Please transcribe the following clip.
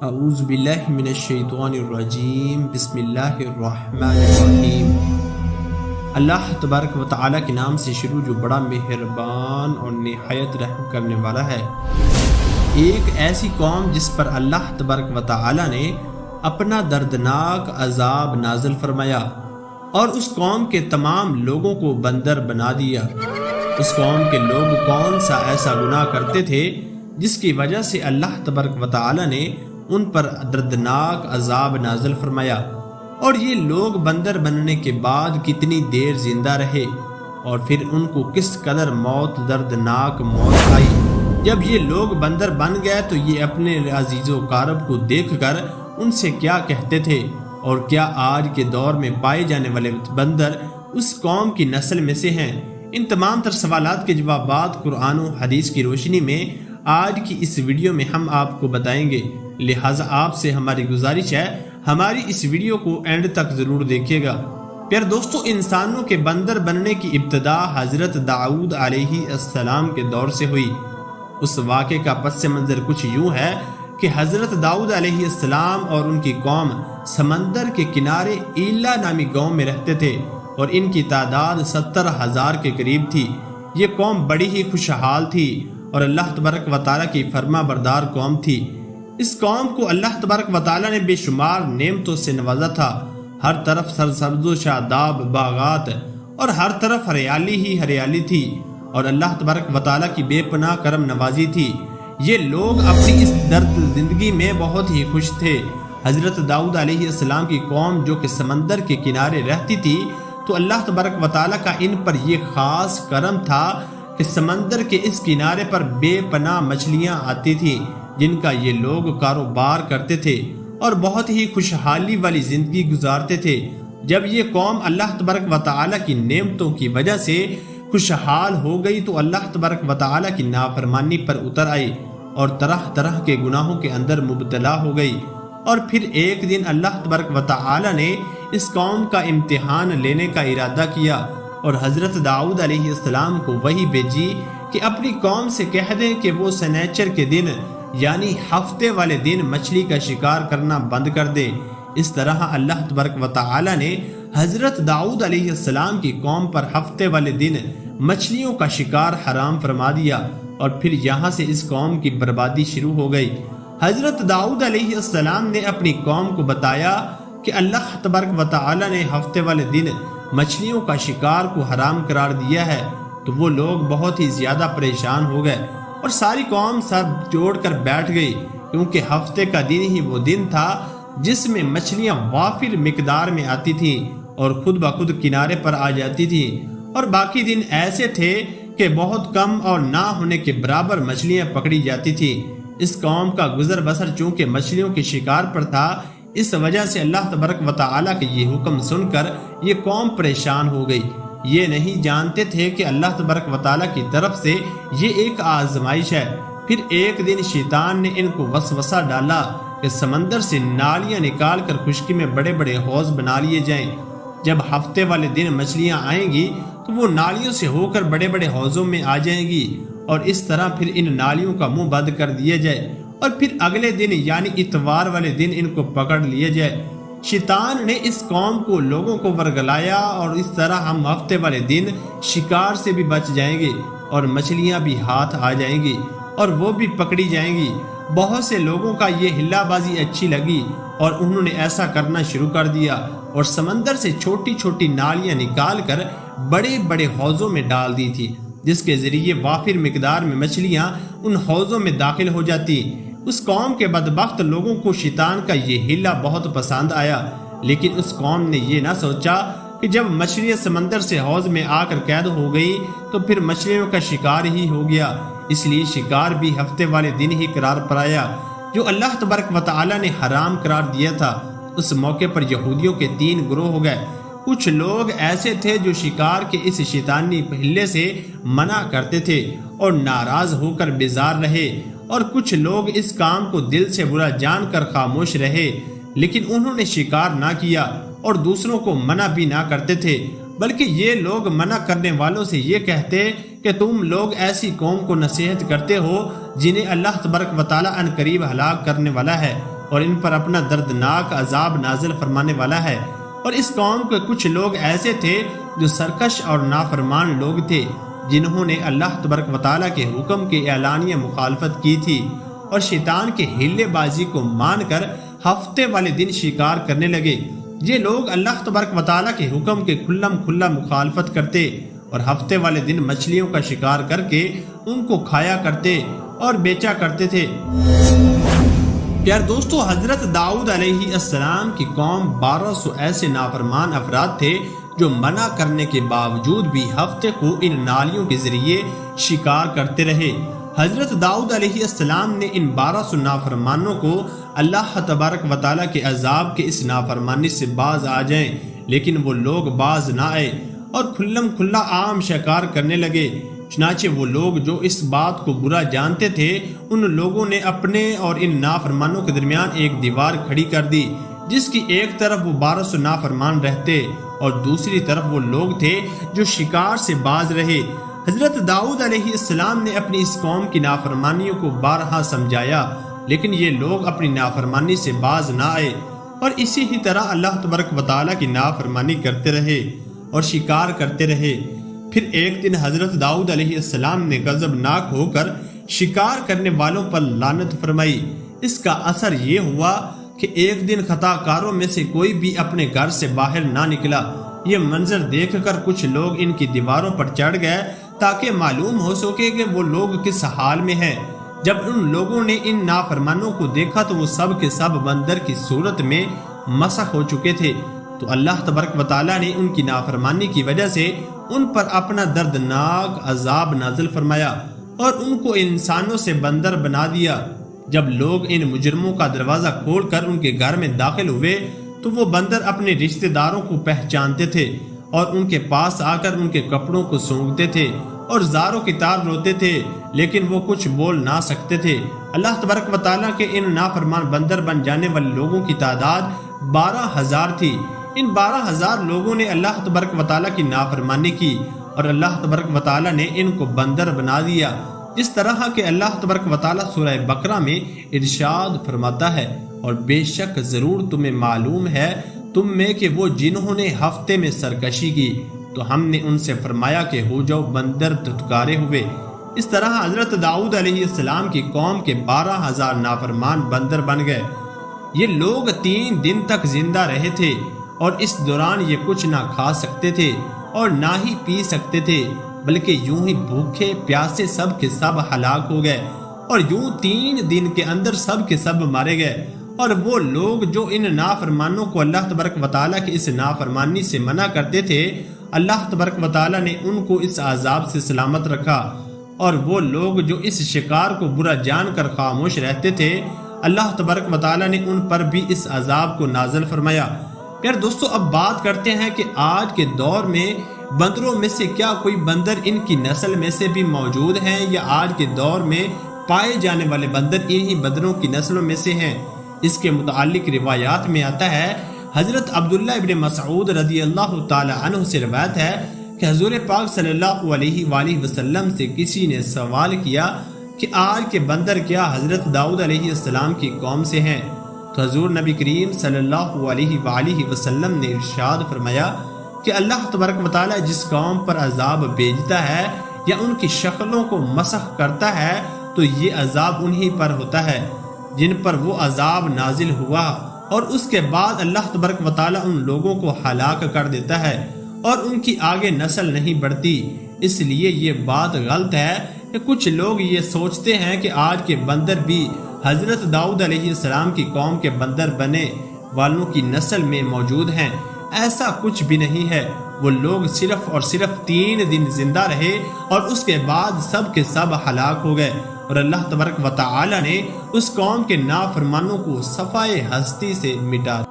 اعوذ باللہ من الشیطان الرجیم بسم اللہ الرحمن الرحیم۔ اللہ تبارک و تعالیٰ کے نام سے شروع جو بڑا مہربان اور نہایت رحم کرنے والا ہے۔ ایک ایسی قوم جس پر اللہ تبارک و تعالیٰ نے اپنا دردناک عذاب نازل فرمایا اور اس قوم کے تمام لوگوں کو بندر بنا دیا۔ اس قوم کے لوگ کون سا ایسا گناہ کرتے تھے جس کی وجہ سے اللہ تبارک و تعالیٰ نے ان پر دردناک عذاب نازل فرمایا، اور یہ لوگ بندر بننے کے بعد کتنی دیر زندہ رہے، اور پھر ان کو کس قدر دردناک موت آئی۔ جب یہ لوگ بندر بن گئے تو یہ اپنے عزیز و قارب کو دیکھ کر ان سے کیا کہتے تھے، اور کیا آج کے دور میں پائے جانے والے بندر اس قوم کی نسل میں سے ہیں؟ ان تمام تر سوالات کے جوابات قرآن و حدیث کی روشنی میں آج کی اس ویڈیو میں ہم آپ کو بتائیں گے، لہٰذا آپ سے ہماری گزارش ہے ہماری اس ویڈیو کو اینڈ تک ضرور دیکھیے گا۔ پھر دوستو، انسانوں کے بندر بننے کی ابتدا حضرت داؤد علیہ السلام کے دور سے ہوئی۔ اس واقعے کا پس منظر کچھ یوں ہے کہ حضرت داؤد علیہ السلام اور ان کی قوم سمندر کے کنارے ایلا نامی گاؤں میں رہتے تھے، اور ان کی تعداد 70,000 کے قریب تھی۔ یہ قوم بڑی ہی خوشحال تھی اور اللہ تبارک و تعالیٰ کی فرما بردار قوم تھی۔ اس قوم کو اللہ تبارک و تعالیٰ نے بے شمار نعمتوں سے نوازا تھا۔ ہر طرف سرسبز و شاداب باغات اور ہر طرف ہریالی ہی ہریالی تھی، اور اللہ تبارک و تعالیٰ کی بے پناہ کرم نوازی تھی۔ یہ لوگ اپنی اس درد زندگی میں بہت ہی خوش تھے۔ حضرت داؤد علیہ السلام کی قوم جو کہ سمندر کے کنارے رہتی تھی، تو اللہ تبارک و تعالیٰ کا ان پر یہ خاص کرم تھا کہ سمندر کے اس کنارے پر بے پناہ مچھلیاں آتی تھیں، جن کا یہ لوگ کاروبار کرتے تھے اور بہت ہی خوشحالی والی زندگی گزارتے تھے۔ جب یہ قوم اللہ تبارک و تعالیٰ کی نعمتوں کی وجہ سے خوشحال ہو گئی تو اللہ تبارک و تعالیٰ کی نافرمانی پر اتر آئی اور طرح طرح کے گناہوں کے اندر مبتلا ہو گئی۔ اور پھر ایک دن اللہ تبارک و تعالیٰ نے اس قوم کا امتحان لینے کا ارادہ کیا، اور حضرت داؤد علیہ السلام کو وحی بھیجی کہ اپنی قوم سے کہہ دیں کہ وہ سنیچر کے دن یعنی ہفتے والے دن مچھلی کا شکار کرنا بند کر دے۔ اس طرح اللہ تبارک و تعالیٰ نے حضرت داؤد علیہ السلام کی قوم پر ہفتے والے دن مچھلیوں کا شکار حرام فرما دیا، اور پھر یہاں سے اس قوم کی بربادی شروع ہو گئی۔ حضرت داؤد علیہ السلام نے اپنی قوم کو بتایا کہ اللہ تبارک و تعالیٰ نے ہفتے والے دن مچھلیوں کا شکار کو حرام قرار دیا ہے، تو وہ لوگ بہت ہی زیادہ پریشان ہو گئے اور ساری قوم سر جوڑ کر بیٹھ گئی، کیونکہ ہفتے کا دن ہی وہ دن تھا جس میں مچھلیاں وافر مقدار میں آتی تھیں اور خود بخود کنارے پر آ جاتی تھیں، اور باقی دن ایسے تھے کہ بہت کم اور نہ ہونے کے برابر مچھلیاں پکڑی جاتی تھیں۔ اس قوم کا گزر بسر چونکہ مچھلیوں کے شکار پر تھا، اس وجہ سے اللہ تبارک و تعالیٰ کے یہ حکم سن کر یہ قوم پریشان ہو گئی۔ یہ نہیں جانتے تھے کہ اللہ تبارک و تعالیٰ کی طرف سے یہ ایک آزمائش ہے۔ پھر ایک دن شیطان نے ان کو وسوسہ ڈالا کہ سمندر سے نالیاں نکال کر خشکی میں بڑے بڑے حوض بنا لیے جائیں۔ جب ہفتے والے دن مچھلیاں آئیں گی تو وہ نالیوں سے ہو کر بڑے بڑے حوضوں میں آ جائیں گی، اور اس طرح پھر ان نالیوں کا منہ بند کر دیا جائے، اور پھر اگلے دن یعنی اتوار والے دن ان کو پکڑ لیا جائے۔ شیطان نے اس قوم کو لوگوں کو ورگلایا، اور اس طرح ہم ہفتے والے دن شکار سے بھی بچ جائیں گے، اور مچھلیاں بھی ہاتھ آ جائیں گی اور وہ بھی پکڑی جائیں گی۔ بہت سے لوگوں کا یہ ہلا بازی اچھی لگی اور انہوں نے ایسا کرنا شروع کر دیا، اور سمندر سے چھوٹی چھوٹی نالیاں نکال کر بڑے بڑے حوضوں میں ڈال دی تھی، جس کے ذریعے وافر مقدار میں مچھلیاں ان حوضوں میں داخل ہو جاتی۔ اس قوم کے بدبخت لوگوں کو شیطان کا یہ ہلا بہت پسند آیا، لیکن اس قوم نے یہ نہ سوچا کہ جب مچھلیاں سمندر سے حوض میں آ کر قید ہو گئی تو پھر مچھلیوں کا شکار ہی ہو گیا۔ اس لیے شکار بھی ہفتے والے دن ہی قرار پایا جو اللہ تبارک و تعالیٰ نے حرام قرار دیا تھا۔ اس موقع پر یہودیوں کے 3 گروہ ہو گئے۔ کچھ لوگ ایسے تھے جو شکار کے اس شیطانی ہلے سے منع کرتے تھے اور ناراض ہو کر بیزار رہے، اور کچھ لوگ اس کام کو دل سے برا جان کر خاموش رہے، لیکن انہوں نے شکار نہ کیا اور دوسروں کو منع بھی نہ کرتے تھے، بلکہ یہ لوگ منع کرنے والوں سے یہ کہتے کہ تم لوگ ایسی قوم کو نصیحت کرتے ہو جنہیں اللہ تبارک و تعالیٰ عنقریب ہلاک کرنے والا ہے، اور ان پر اپنا دردناک عذاب نازل فرمانے والا ہے۔ اور اس قوم کے کچھ لوگ ایسے تھے جو سرکش اور نافرمان لوگ تھے، جنہوں نے اللہ تبارک و تعالیٰ کے حکم کی اعلانیہ مخالفت کی تھی اور شیطان کے ہیلے بازی کو مان کر ہفتے والے دن شکار کرنے لگے۔ یہ لوگ اللہ تبارک و تعالیٰ کے حکم کے کھلا مخالفت کرتے اور ہفتے والے دن مچھلیوں کا شکار کر کے ان کو کھایا کرتے اور بیچا کرتے تھے۔ پیار دوستو، حضرت داؤد علیہ السلام کی قوم 1200 ایسے نافرمان افراد تھے جو منع کرنے کے باوجود بھی ہفتے کو ان نالیوں کے ذریعے شکار کرتے رہے۔ حضرت داؤد علیہ السلام نے ان 1200 نافرمانوں کو اللہ تبارک و تعالیٰ کے عذاب کے اس نافرمانی سے باز آ جائیں، لیکن وہ لوگ باز نہ آئے اور کھلا عام شکار کرنے لگے۔ چنانچہ وہ لوگ جو اس بات کو برا جانتے تھے، ان لوگوں نے اپنے اور ان نافرمانوں کے درمیان ایک دیوار کھڑی کر دی، جس کی ایک طرف وہ 1200 نافرمان رہتے اور دوسری طرف وہ لوگ تھے جو شکار سے باز رہے۔ حضرت داؤد علیہ السلام نے اپنی اس قوم کی نافرمانیوں کو بارہا سمجھایا، لیکن یہ لوگ اپنی نافرمانی سے باز نہ آئے اور اسی ہی طرح اللہ تبارک و تعالیٰ کی نافرمانی کرتے رہے اور شکار کرتے رہے۔ پھر ایک دن حضرت داؤد علیہ السلام نے غضبناک ہو کر شکار کرنے والوں پر لعنت فرمائی۔ اس کا اثر یہ ہوا کہ ایک دن خطا کاروں میں سے کوئی بھی اپنے گھر سے باہر نہ نکلا۔ یہ منظر دیکھ کر کچھ لوگ ان کی دیواروں پر چڑھ گئے تاکہ معلوم ہو سکے کہ وہ لوگ کس حال میں ہیں۔ جب ان لوگوں نے ان نافرمانوں کو دیکھا تو وہ سب کے سب بندر کی صورت میں مسخ ہو چکے تھے۔ تو اللہ تبارک و تعالیٰ نے ان کی نافرمانی کی وجہ سے ان پر اپنا دردناک عذاب نازل فرمایا اور ان کو انسانوں سے بندر بنا دیا۔ جب لوگ ان مجرموں کا دروازہ کھول کر ان کے گھر میں داخل ہوئے تو وہ بندر اپنے رشتہ داروں کو پہچانتے تھے اور ان کے پاس آ کر ان کے کپڑوں کو سونگتے تھے اور زاروں کی طرح روتے تھے، لیکن وہ کچھ بول نہ سکتے تھے۔ اللہ تبارک و تعالیٰ کے ان نافرمان بندر بن جانے والے لوگوں کی تعداد 12,000 تھی۔ ان 12,000 لوگوں نے اللہ تبارک و تعالیٰ کی نافرمانی کی اور اللہ تبارک و تعالیٰ نے ان کو بندر بنا دیا، جس طرح کہ اللہ تبارک و تعالیٰ سورہ بقرہ میں ارشاد فرماتا ہے، اور بے شک ضرور تمہیں معلوم ہے تم میں کہ وہ جنہوں نے ہفتے میں سرکشی کی تو ہم نے ان سے فرمایا کہ ہو جاؤ بندر دھتکارے ہوئے۔ اس طرح حضرت داؤد علیہ السلام کی قوم کے 12,000 نافرمان بندر بن گئے۔ یہ لوگ 3 دن تک زندہ رہے تھے اور اس دوران یہ کچھ نہ کھا سکتے تھے اور نہ ہی پی سکتے تھے، بلکہ یوں ہی بھوکے پیاسے سب کے سب ہلاک ہو گئے اور یوں 3 دن کے اندر سب کے سب مارے گئے۔ اور وہ لوگ جو ان نافرمانوں کو اللہ تبارک و تعالیٰ کی اس نافرمانی سے منع کرتے تھے، اللہ تبارک و تعالیٰ نے ان کو اس عذاب سے سلامت رکھا، اور وہ لوگ جو اس شکار کو برا جان کر خاموش رہتے تھے، اللہ تبارک و تعالیٰ نے ان پر بھی اس عذاب کو نازل فرمایا۔ پیار دوستو، اب بات کرتے ہیں کہ آج کے دور میں بندروں میں سے کیا کوئی بندر ان کی نسل میں سے بھی موجود ہیں، یا آج کے دور میں پائے جانے والے بندر انہی بندروں کی نسلوں میں سے ہیں۔ اس کے متعلق روایات میں آتا ہے، حضرت عبداللہ ابن مسعود رضی اللہ تعالی عنہ سے روایت ہے کہ حضور پاک صلی اللہ علیہ وآلہ وسلم سے کسی نے سوال کیا کہ آج کے بندر کیا حضرت داؤد علیہ السلام کی قوم سے ہیں؟ تو حضور نبی کریم صلی اللہ علیہ وآلہ وسلم نے ارشاد فرمایا کہ اللہ تبارک و تعالیٰ جس قوم پر عذاب بھیجتا ہے یا ان کی شکلوں کو مسخ کرتا ہے تو یہ عذاب انہی پر ہوتا ہے جن پر وہ عذاب نازل ہوا، اور اس کے بعد اللہ تبارک و تعالیٰ ان لوگوں کو ہلاک کر دیتا ہے اور ان کی آگے نسل نہیں بڑھتی۔ اس لیے یہ بات غلط ہے کہ کچھ لوگ یہ سوچتے ہیں کہ آج کے بندر بھی حضرت داؤد علیہ السلام کی قوم کے بندر بنے والوں کی نسل میں موجود ہیں۔ ایسا کچھ بھی نہیں ہے۔ وہ لوگ صرف اور صرف 3 دن زندہ رہے اور اس کے بعد سب کے سب ہلاک ہو گئے، اور اللہ تبارک و تعالی نے اس قوم کے نافرمانوں کو صفائے ہستی سے مٹا